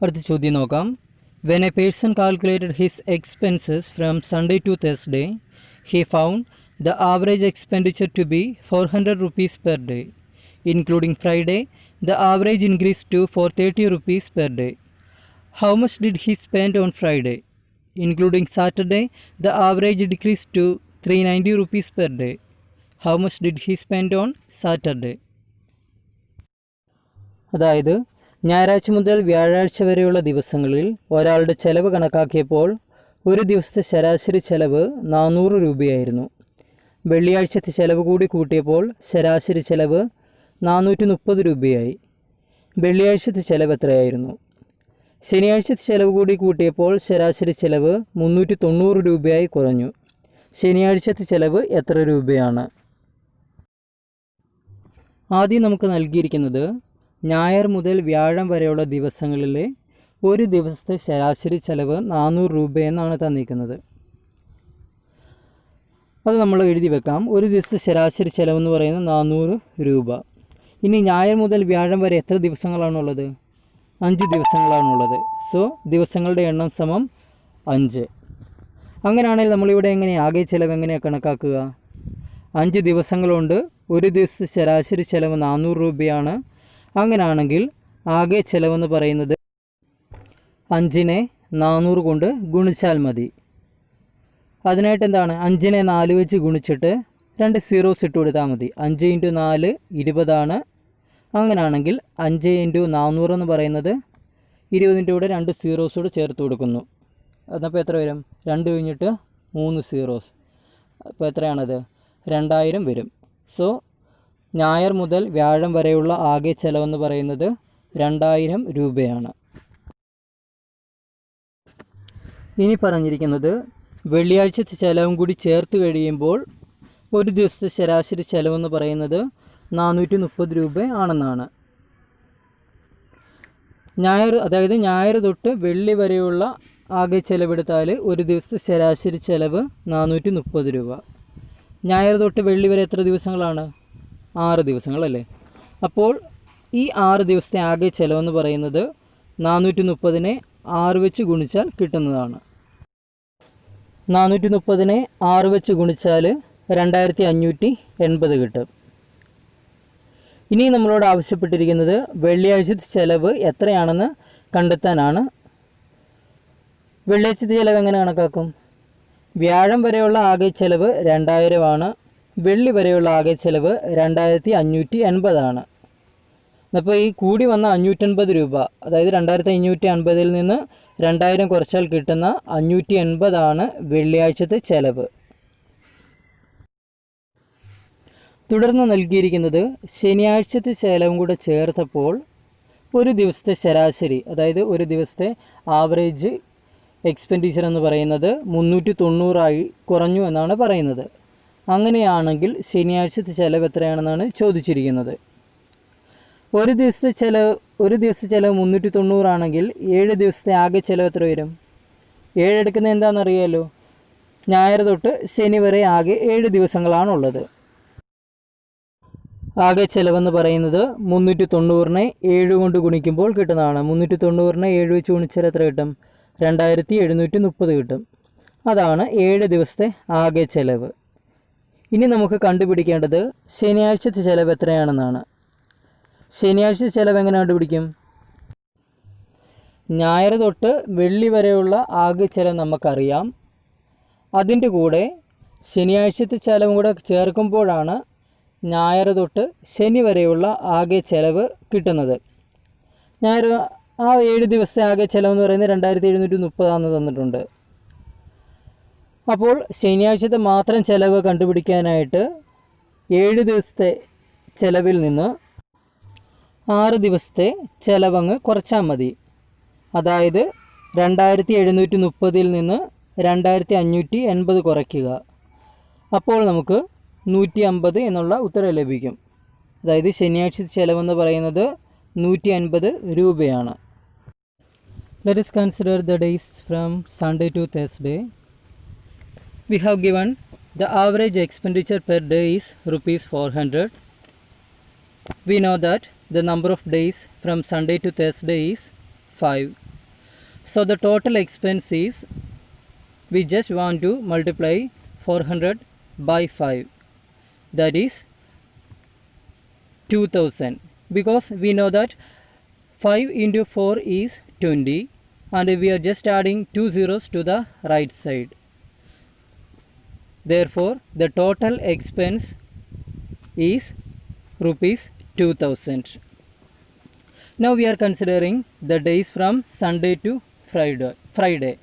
അടുത്ത ചോദ്യം നോക്കാം. When a person calculated his expenses from Sunday to Thursday, he found the average expenditure to be 400 rupees per day. Including Friday, the average increased to 430 rupees per day. How much did he spend on Friday? Including Saturday, the average decreased to 390 rupees per day. How much did he spend on Saturday? അതായത് ഞായറാഴ്ച മുതൽ വ്യാഴാഴ്ച വരെയുള്ള ദിവസങ്ങളിൽ ഒരാളുടെ ചെലവ് കണക്കാക്കിയപ്പോൾ ഒരു ദിവസത്തെ ശരാശരി ചെലവ് 400 രൂപയായിരുന്നു. വെള്ളിയാഴ്ചത്തെ ചെലവ് കൂടി കൂട്ടിയപ്പോൾ ശരാശരി ചെലവ് 430 രൂപയായി. വെള്ളിയാഴ്ചത്തെ ചെലവ് എത്രയായിരുന്നു? ശനിയാഴ്ചത്തെ ചെലവ് കൂടി കൂട്ടിയപ്പോൾ ശരാശരി ചെലവ് 390 രൂപയായി കുറഞ്ഞു. ശനിയാഴ്ചത്തെ ചെലവ് എത്ര രൂപയാണ്? ആദ്യം നമുക്ക് നൽകിയിരിക്കുന്നത് ഞായർ മുതൽ വ്യാഴം വരെയുള്ള ദിവസങ്ങളിലെ ഒരു ദിവസത്തെ ശരാശരി ചെലവ് 400 രൂപയെന്നാണ് തന്നിരിക്കുന്നത്. അത് നമ്മൾ എഴുതി വെക്കാം. ഒരു ദിവസത്തെ ശരാശരി ചെലവെന്ന് പറയുന്നത് 400 രൂപ. ഇനി ഞായർ മുതൽ വ്യാഴം വരെ എത്ര ദിവസങ്ങളാണുള്ളത്? 5 ദിവസങ്ങളാണുള്ളത്. സോ ദിവസങ്ങളുടെ എണ്ണം സമം 5. അങ്ങനെയാണെങ്കിൽ നമ്മളിവിടെ ആകെ ചിലവ് എങ്ങനെയാണ് കണക്കാക്കുക? 5 ദിവസങ്ങളുണ്ട്. ഒരു ദിവസത്തെ ശരാശരി ചിലവ് 400 രൂപയാണ്. അങ്ങനെയാണെങ്കിൽ ആകെ ചിലവെന്ന് പറയുന്നത് 5നെ 400 കൊണ്ട് ഗുണിച്ചാൽ മതി. അതിനായിട്ട് 5നെ 4 വെച്ച് ഗുണിച്ചിട്ട് 2 സീറോസ് ഇട്ട് കൊടുത്താൽ മതി. 5 × 4 20 അങ്ങനെയാണെങ്കിൽ 5 × 400 എന്ന് പറയുന്നത് 20ൻ്റെ കൂടെ 2 സീറോസോട് ചേർത്ത് കൊടുക്കുന്നു. അതപ്പോൾ എത്ര വരും? 2 കഴിഞ്ഞിട്ട് 3 സീറോസ്. അപ്പോൾ എത്രയാണത്? 2000 വരും. സോ ഞായർ മുതൽ വ്യാഴം വരെയുള്ള ആകെ ചെലവെന്ന് പറയുന്നത് 2000 രൂപയാണ്. ഇനി പറഞ്ഞിരിക്കുന്നത് വെള്ളിയാഴ്ചത്തെ ചെലവും കൂടി ചേർത്ത് കഴിയുമ്പോൾ ഒരു ദിവസത്തെ ശരാശരി ചെലവെന്ന് പറയുന്നത് 430 രൂപ ആണെന്നാണ്. ഞായർ തൊട്ട് വെള്ളി വരെയുള്ള ആകെ ചെലവെടുത്താൽ ഒരു ദിവസത്തെ ശരാശരി ചെലവ് 430 രൂപ. ഞായർ തൊട്ട് വെള്ളി വരെ എത്ര ദിവസങ്ങളാണ്? 6 ദിവസങ്ങളല്ലേ. അപ്പോൾ ഈ 6 ദിവസത്തെ ആകെ ചിലവെന്ന് പറയുന്നത് 430നെ 6 വെച്ച് ഗുണിച്ചാൽ കിട്ടുന്നതാണ്. 430നെ 6 വെച്ച് ഗുണിച്ചാൽ 2580 കിട്ടും. ഇനി നമ്മളോട് ആവശ്യപ്പെട്ടിരിക്കുന്നത് വെള്ളിയാഴ്ചത്തെ ചിലവ് എത്രയാണെന്ന് കണ്ടെത്താനാണ്. വെള്ളിയാഴ്ചത്തെ ചിലവ് എങ്ങനെ കണക്കാക്കും? വ്യാഴം വരെയുള്ള ആകെ ചിലവ് 2000 ആണ്. വെള്ളി വരെയുള്ള ആകെ ചിലവ് 2580 ആണ്. അപ്പോൾ ഈ കൂടി വന്ന 580 രൂപ, അതായത് 2550 നിന്ന് 2000 കുറച്ചാൽ കിട്ടുന്ന 580 ആണ് വെള്ളിയാഴ്ചത്തെ ചിലവ്. തുടർന്ന് നൽകിയിരിക്കുന്നത് ശനിയാഴ്ചത്തെ ചിലവും കൂടെ ചേർത്തപ്പോൾ ഒരു ദിവസത്തെ ശരാശരി, അതായത് ഒരു ദിവസത്തെ ആവറേജ് എക്സ്പെൻഡിച്ചർ എന്ന് പറയുന്നത് 390 കുറഞ്ഞു എന്നാണ് പറയുന്നത്. അങ്ങനെയാണെങ്കിൽ ശനിയാഴ്ചത്തെ ചിലവ് എത്രയാണെന്നാണ് ചോദിച്ചിരിക്കുന്നത്. ഒരു ദിവസത്തെ ചിലവ് 390 ആണെങ്കിൽ 7 ദിവസത്തെ ആകെ ചിലവ് എത്ര വരും? 7 എടുക്കുന്നത് എന്താണെന്നറിയാമല്ലോ. ഞായർ തൊട്ട് ശനി വരെ ആകെ 7 ദിവസങ്ങളാണുള്ളത്. ആകെ ചിലവെന്ന് പറയുന്നത് 390നെ 7 കൊണ്ട് ഗുണിക്കുമ്പോൾ കിട്ടുന്നതാണ്. 390നെ 7 വെച്ച് ഗുണിച്ചാൽ എത്ര കിട്ടും? 2730 കിട്ടും. അതാണ് 7 ദിവസത്തെ ആകെ ചിലവ്. ഇനി നമുക്ക് കണ്ടുപിടിക്കേണ്ടത് ശനിയാഴ്ചത്തെ ചിലവ് എത്രയാണെന്നാണ്. ശനിയാഴ്ച ചിലവ് എങ്ങനെ കണ്ടുപിടിക്കും? ഞായർ തൊട്ട് വെള്ളി വരെയുള്ള ആകെ ചിലവ് നമുക്കറിയാം. അതിൻ്റെ കൂടെ ശനിയാഴ്ചത്തെ ചിലവും കൂടെ ചേർക്കുമ്പോഴാണ് ഞായർ തൊട്ട് ശനി വരെയുള്ള ആകെ ചിലവ് കിട്ടുന്നത്. ഞായർ 7 ദിവസത്തെ ആകെ ചിലവെന്ന് പറയുന്നത് 2730 തന്നിട്ടുണ്ട്. അപ്പോൾ ശനിയാഴ്ചത്തെ മാത്രം ചിലവ് കണ്ടുപിടിക്കാനായിട്ട് 7 ദിവസത്തെ ചിലവിൽ നിന്ന് 6 ദിവസത്തെ ചിലവങ്ങ് കുറച്ചാൽ മതി. അതായത് 2730 നിന്ന് 2580 കുറയ്ക്കുക. അപ്പോൾ നമുക്ക് 150 എന്നുള്ള ഉത്തരം ലഭിക്കും. അതായത് ശനിയാഴ്ചത്തെ ചിലവെന്ന് പറയുന്നത് 150 രൂപയാണ്. Let us consider the days from Sunday to Thursday. We have given the average expenditure per day is rupees 400. We know that the number of days from Sunday to Thursday is 5. So the total expense is, we just want to multiply 400 by 5, that is 2000, because we know that 5 into 4 is 20 and we are just adding 2 zeros to the right side. Therefore the total expense is rupees 2000. Now we are considering the days from Sunday to Friday.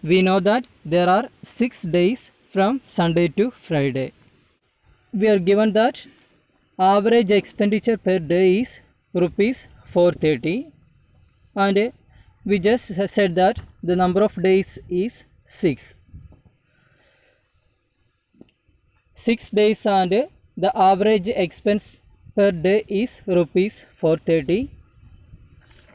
We know that there are 6 days from Sunday to Friday. We are given that average expenditure per day is rupees 430, and we just said that the number of days is 6. 6 days and the average expense per day is rupees 430.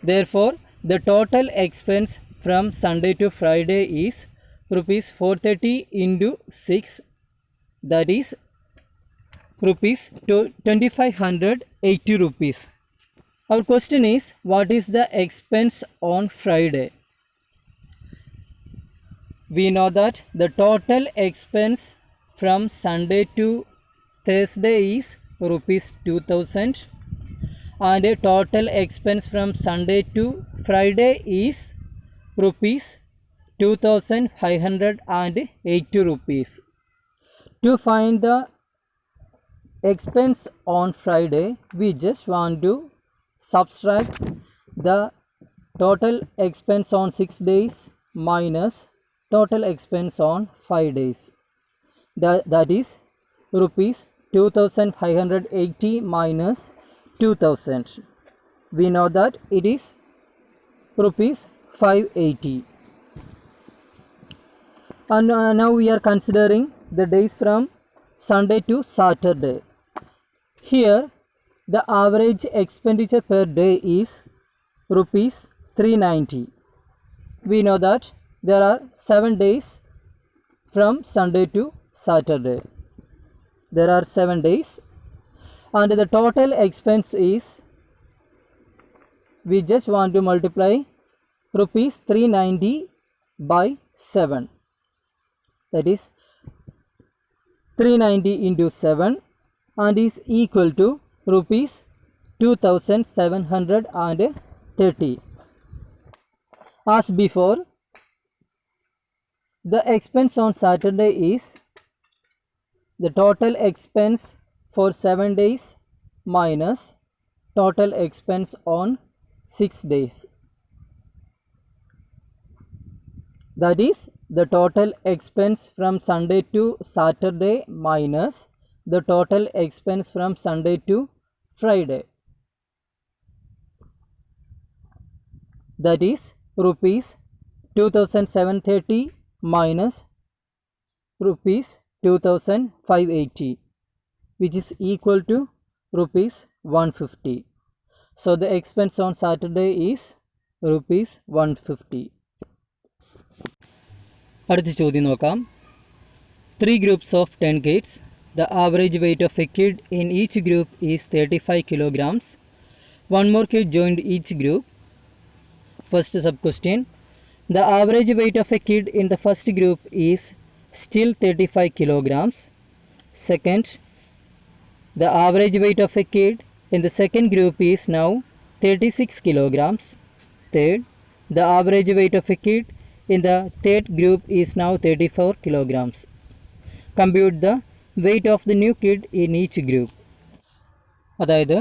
Therefore the total expense from Sunday to Friday is rupees 430 into 6, that is rupees 2580 rupees. Our question is, what is the expense on Friday? We know that the total expense from Sunday to Thursday is rupees 2000, and total expense from Sunday to Friday is rupees 2580 rupees. To find the expense on Friday, we just want to subtract the total expense on 6 days minus total expense on 5 days. That is rupees 2580 minus 2000. We know that it is rupees 580. And now we are considering the days from Sunday to Saturday. Here the average expenditure per day is rupees 390. We know that there are 7 days from Sunday to Saturday. There are 7 days, and the total expense is, we just want to multiply rupees 390 by 7, that is 390 into 7, and is equal to rupees 2730. As before, the expense on Saturday is the total expense for 7 days minus total expense on 6 days. That is the total expense from Sunday to Saturday minus the total expense from Sunday to Friday. That is rupees 2730 minus rupees 2580, which is equal to rupees 150. So the expense on Saturday is rupees 150. അടുത്ത ചോദ്യം നോക്കാം. 3 groups of 10 kids. The average weight of a kid in each group is 35 kilograms. One more kid joined each group. First sub question. The average weight of a kid in the first group is still 35 kilograms. Second, the average weight of a kid in the second group is now 36 kilograms. Third, the average weight of a kid in the third group is now 34 kilograms. Compute the weight of the new kid in each group. അതായത്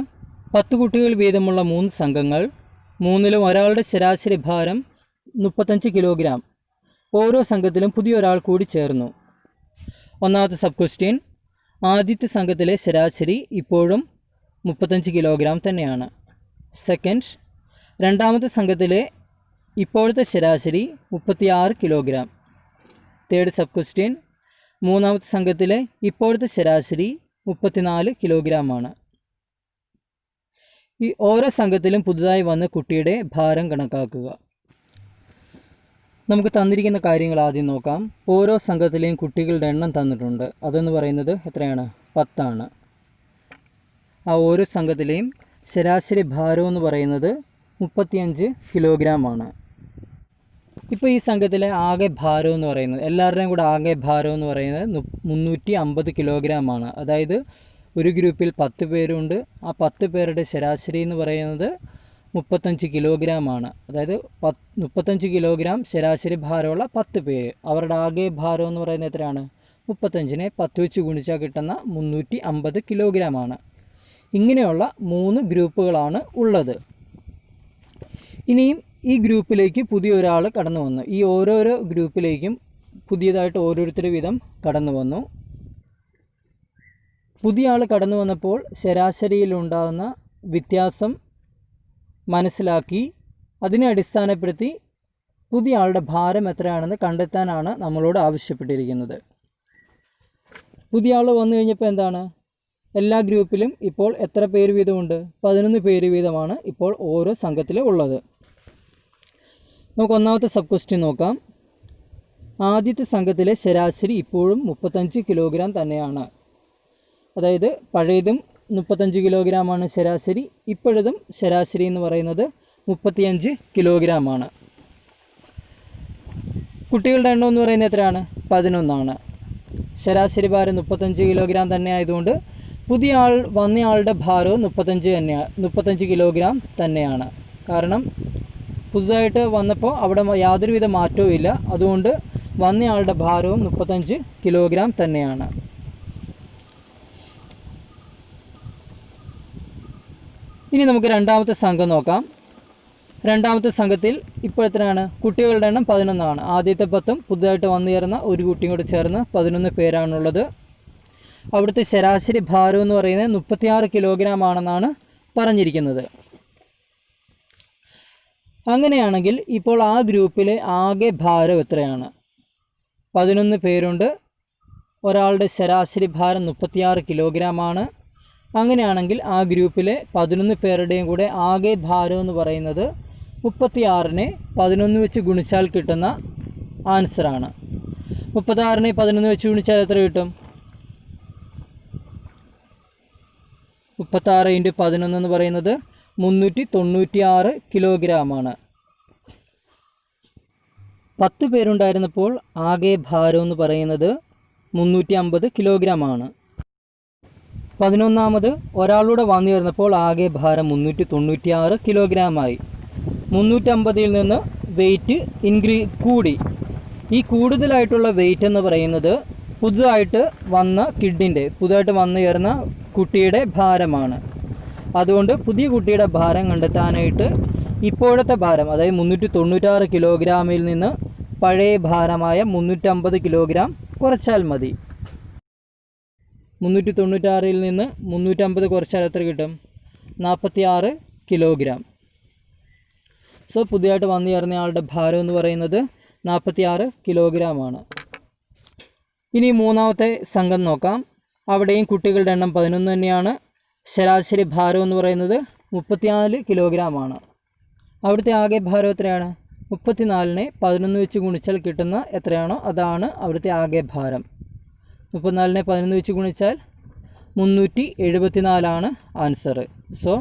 10 കുട്ടികൾ വീതമുള്ള 3 സംഘങ്ങൾ, മൂന്നിലും ഒരാളുടെ ശരാശരി ഭാരം 35 kilogram. ഓരോ സംഘത്തിലും പുതിയൊരാൾ കൂടി ചേർന്നു. ഒന്നാമത്തെ സബ് ക്വസ്റ്റ്യൻ, ആദ്യത്തെ സംഘത്തിലെ ശരാശരി ഇപ്പോഴും 35 കിലോഗ്രാം തന്നെയാണ്. സെക്കൻഡ്, രണ്ടാമത്തെ സംഘത്തിലെ ഇപ്പോഴത്തെ ശരാശരി 36 കിലോഗ്രാം. തേർഡ് സബ് ക്വസ്റ്റ്യൻ, മൂന്നാമത്തെ സംഘത്തിലെ ഇപ്പോഴത്തെ ശരാശരി 34 കിലോഗ്രാമാണ്. ഈ ഓരോ സംഘത്തിലും പുതുതായി വന്ന കുട്ടിയുടെ ഭാരം കണക്കാക്കുക. നമുക്ക് തന്നിരിക്കുന്ന കാര്യങ്ങൾ ആദ്യം നോക്കാം. ഓരോ സംഘത്തിലെയും കുട്ടികളുടെ എണ്ണം തന്നിട്ടുണ്ട്. അതെന്ന് പറയുന്നത് എത്രയാണ്? 10 ആണ്. ആ ഓരോ സംഘത്തിലെയും ശരാശരി ഭാരം എന്ന് പറയുന്നത് 35 കിലോഗ്രാം ആണ്. ഇപ്പോൾ ഈ സംഘത്തിലെ ആകെ ഭാരം എന്ന് പറയുന്നത്, എല്ലാവരുടെയും കൂടെ ആകെ ഭാരം എന്ന് പറയുന്നത് 350 കിലോഗ്രാമാണ്. അതായത് ഒരു ഗ്രൂപ്പിൽ 10 പേരുണ്ട്. ആ 10 പേരുടെ ശരാശരി എന്ന് പറയുന്നത് 35 കിലോഗ്രാമാണ്. അതായത് 35 കിലോഗ്രാം ശരാശരി ഭാരമുള്ള 10 പേര്. അവരുടെ ആകെ ഭാരം എന്ന് പറയുന്നത് എത്രയാണ്? 35നെ 10 വെച്ച് ഗുണിച്ചാൽ കിട്ടുന്ന 350 കിലോഗ്രാമാണ്. ഇങ്ങനെയുള്ള 3 ഗ്രൂപ്പുകളാണ് ഉള്ളത്. ഇനിയും ഈ ഗ്രൂപ്പിലേക്ക് പുതിയ ഒരാൾ കടന്നു വന്നു. ഈ ഓരോരോ ഗ്രൂപ്പിലേക്കും പുതിയതായിട്ട് ഓരോരുത്തർ വീതം കടന്നു വന്നു. പുതിയ ആൾ കടന്നു വന്നപ്പോൾ ശരാശരിയിലുണ്ടാകുന്ന വ്യത്യാസം മനസ്സിലാക്കി അതിനെ അടിസ്ഥാനപ്പെടുത്തി പുതിയ ആളുടെ ഭാരം എത്രയാണെന്ന് കണ്ടെത്താനാണ് നമ്മളോട് ആവശ്യപ്പെട്ടിരിക്കുന്നത്. പുതിയ ആൾ വന്നു കഴിഞ്ഞപ്പോൾ എന്താണ്? എല്ലാ ഗ്രൂപ്പിലും ഇപ്പോൾ എത്ര പേര് വീതമുണ്ട്? 11 പേര് വീതമാണ് ഇപ്പോൾ ഓരോ സംഘത്തിൽ ഉള്ളത്. നമുക്ക് ഒന്നാമത്തെ സബ് ക്വസ്റ്റ്യൻ നോക്കാം. ആദ്യത്തെ സംഘത്തിലെ ശരാശരി ഇപ്പോഴും 35 കിലോഗ്രാം തന്നെയാണ്. അതായത് പഴയതും 35 കിലോഗ്രാമാണ് ശരാശരി, ഇപ്പോഴതും ശരാശരി എന്ന് പറയുന്നത് 35 കിലോഗ്രാമാണ്. കുട്ടികളുടെ എണ്ണം എന്ന് പറയുന്നത് എത്രയാണ്? 11 ശരാശരി ഭാരം 35 കിലോഗ്രാം തന്നെ ആയതുകൊണ്ട് പുതിയ ആൾ വന്നയാളുടെ ഭാരവും 35 കിലോഗ്രാം തന്നെയാണ്. കാരണം പുതുതായിട്ട് വന്നപ്പോൾ അവിടെ യാതൊരുവിധ മാറ്റവും ഇല്ല. അതുകൊണ്ട് വന്നയാളുടെ ഭാരവും 35 കിലോഗ്രാം തന്നെയാണ്. ഇനി നമുക്ക് രണ്ടാമത്തെ സംഘം നോക്കാം. രണ്ടാമത്തെ സംഘത്തിൽ ഇപ്പോൾ എത്രയാണ്? കുട്ടികളുടെ എണ്ണം 11. ആദ്യത്തെ 10 പുതുതായിട്ട് വന്നു ചേർന്ന ഒരു കുട്ടിയും കൂടെ ചേർന്ന് 11 പേരാണുള്ളത്. അവിടുത്തെ ശരാശരി ഭാരം എന്ന് പറയുന്നത് 36 കിലോഗ്രാം ആണെന്നാണ് പറഞ്ഞിരിക്കുന്നത്. അങ്ങനെയാണെങ്കിൽ ഇപ്പോൾ ആ ഗ്രൂപ്പിലെ ആകെ ഭാരം എത്രയാണ്? 11 പേരുണ്ട്. ഒരാളുടെ ശരാശരി ഭാരം 36 കിലോഗ്രാമാണ്. അങ്ങനെയാണെങ്കിൽ ആ ഗ്രൂപ്പിലെ 11 പേരുടെയും കൂടെ ആകെ ഭാരം എന്ന് പറയുന്നത് 36നെ 11 വെച്ച് ഗുണിച്ചാൽ കിട്ടുന്ന ആൻസറാണ്. 36നെ 11 വെച്ച് ഗുണിച്ചാൽ എത്ര കിട്ടും? 36 × 11 എന്ന് പറയുന്നത് 396 കിലോഗ്രാമാണ്. 10 പേരുണ്ടായിരുന്നപ്പോൾ ആകെ ഭാരം എന്ന് പറയുന്നത് 350 കിലോഗ്രാമാണ്. 11ാമത് ഒരാളൂടെ വന്നു ചേർന്നപ്പോൾ ആകെ ഭാരം 396 കിലോഗ്രാമായി. 350ൽ നിന്ന് വെയിറ്റ് കൂടി. ഈ കൂടുതലായിട്ടുള്ള വെയിറ്റ് എന്ന് പറയുന്നത് പുതുതായിട്ട് വന്നു ചേർന്ന കുട്ടിയുടെ ഭാരമാണ്. അതുകൊണ്ട് പുതിയ കുട്ടിയുടെ ഭാരം കണ്ടെത്താനായിട്ട് ഇപ്പോഴത്തെ ഭാരം, അതായത് 396 കിലോഗ്രാമിൽ നിന്ന് പഴയ ഭാരമായ 350 കിലോഗ്രാം കുറച്ചാൽ മതി. 396ൽ നിന്ന് 350 കുറച്ചാൽ എത്ര കിട്ടും? 46 കിലോഗ്രാം. സോ പുതിയതായിട്ട് വന്നു ചേർന്നയാളുടെ ഭാരം എന്ന് പറയുന്നത് 46 കിലോഗ്രാമാണ്. ഇനി മൂന്നാമത്തെ സംഘം നോക്കാം. അവിടെയും കുട്ടികളുടെ എണ്ണം 11 തന്നെയാണ്. ശരാശരി ഭാരം എന്ന് പറയുന്നത് 34 കിലോഗ്രാമാണ്. അവിടുത്തെ ആകെ ഭാരം എത്രയാണ്? 34നെ 11 വെച്ച് ഗുണിച്ചാൽ കിട്ടുന്ന എത്രയാണോ അതാണ് അവിടുത്തെ ആകെ ഭാരം. 34നെ 11 വെച്ച് ഗുണിച്ചാൽ 374 ആൻസർ. സോ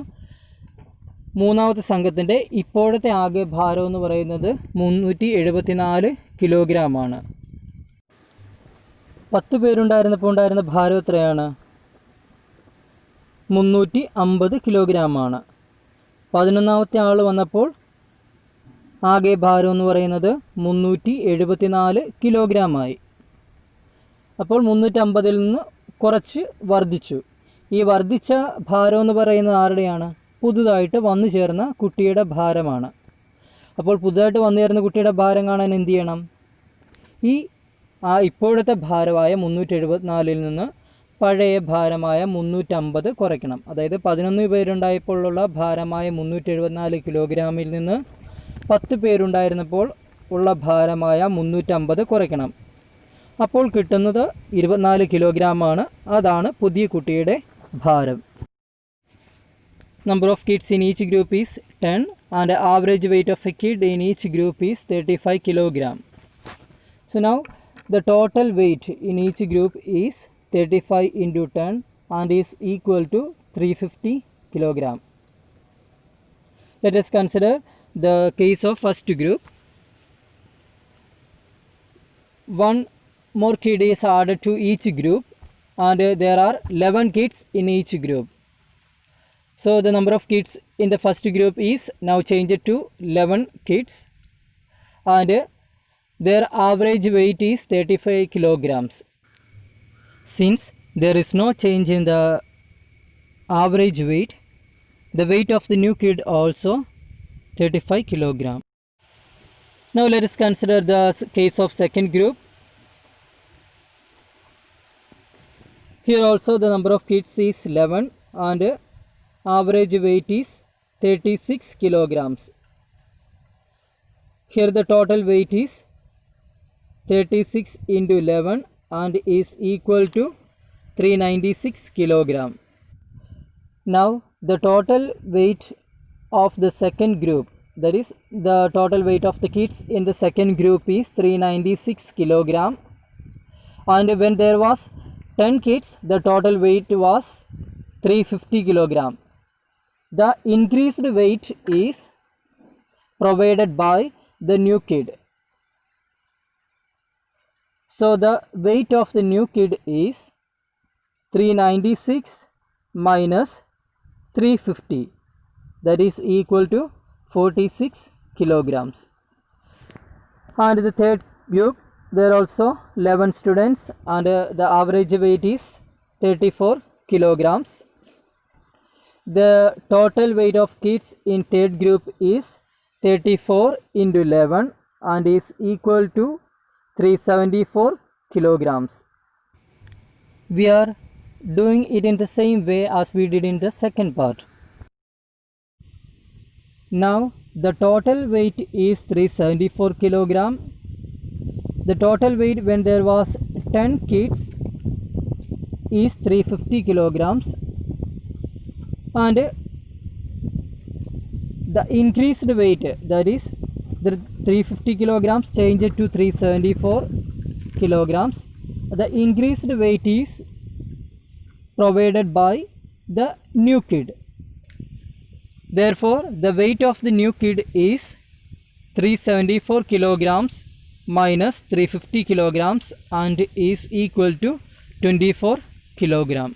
മൂന്നാമത്തെ സംഘത്തിൻ്റെ ഇപ്പോഴത്തെ ആകെ ഭാരം എന്ന് പറയുന്നത് 374 കിലോഗ്രാമാണ്. 10 പേരുണ്ടായിരുന്നപ്പോൾ ഉണ്ടായിരുന്ന ഭാരം എത്രയാണ്? 350 കിലോഗ്രാമാണ്. 11ാമത്തെ ആൾ വന്നപ്പോൾ ആകെ ഭാരം എന്ന് പറയുന്നത് 374 കിലോഗ്രാമായി. അപ്പോൾ 350ൽ നിന്ന് കുറച്ച് വർദ്ധിച്ചു. ഈ വർദ്ധിച്ച ഭാരം എന്ന് പറയുന്നത് ആരുടെയാണ്? പുതുതായിട്ട് വന്നു ചേർന്ന കുട്ടിയുടെ ഭാരമാണ്. അപ്പോൾ പുതുതായിട്ട് വന്നു ചേർന്ന കുട്ടിയുടെ ഭാരം കാണാൻ എന്ത് ചെയ്യണം? ഇപ്പോഴത്തെ ഭാരമായ 374ൽ നിന്ന് പഴയ ഭാരമായ 350 കുറയ്ക്കണം. അതായത് 11 പേരുണ്ടായപ്പോഴുള്ള ഭാരമായ 374 കിലോഗ്രാമിൽ നിന്ന് 10 പേരുണ്ടായിരുന്നപ്പോൾ ഉള്ള ഭാരമായ 350 കുറയ്ക്കണം. അപ്പോൾ കിട്ടുന്നത് 24 കിലോഗ്രാമാണ്. അതാണ് പുതിയ കുട്ടിയുടെ ഭാരം. Number of kids in each group is 10 and the average weight of a kid in each group is 35 kilogram. So now the total weight in each group is 35 into 10 and is equal to 350 kilogram. Let us consider the case of first group. one more kid is added to each group, and there are 11 kids in each group. So the number of kids in the first group is now changed to 11 kids, and their average weight is 35 kilograms. Since there is no change in the average weight, the weight of the new kid also 35 kilograms. Now let us consider the case of second group. Here also the number of kids is 11 and average weight is 36 kilograms. Here the total weight is 36 into 11 and is equal to 396 kilogram. Now the total weight of the second group, that is the total weight of the kids in the second group is 396 kilogram, and when there was 10 kids the total weight was 350 kilogram. The increased weight is provided by the new kid. So the weight of the new kid is 396 minus 350, that is equal to 46 kilograms. And the third group, there are also 11 students and the average weight is 34 kilograms. The total weight of kids in third group is 34 into 11 and is equal to 374 kilograms. We are doing it in the same way as we did in the second part. Now the total weight is 374 kilogram. The total weight when there was 10 kids is 350 kilograms, and the increased weight, that is the 350 kilograms changed to 374 kilograms. The increased weight is provided by the new kid. Therefore, the weight of the new kid is 374 kilograms minus 350 kilograms and is equal to 24 kilogram.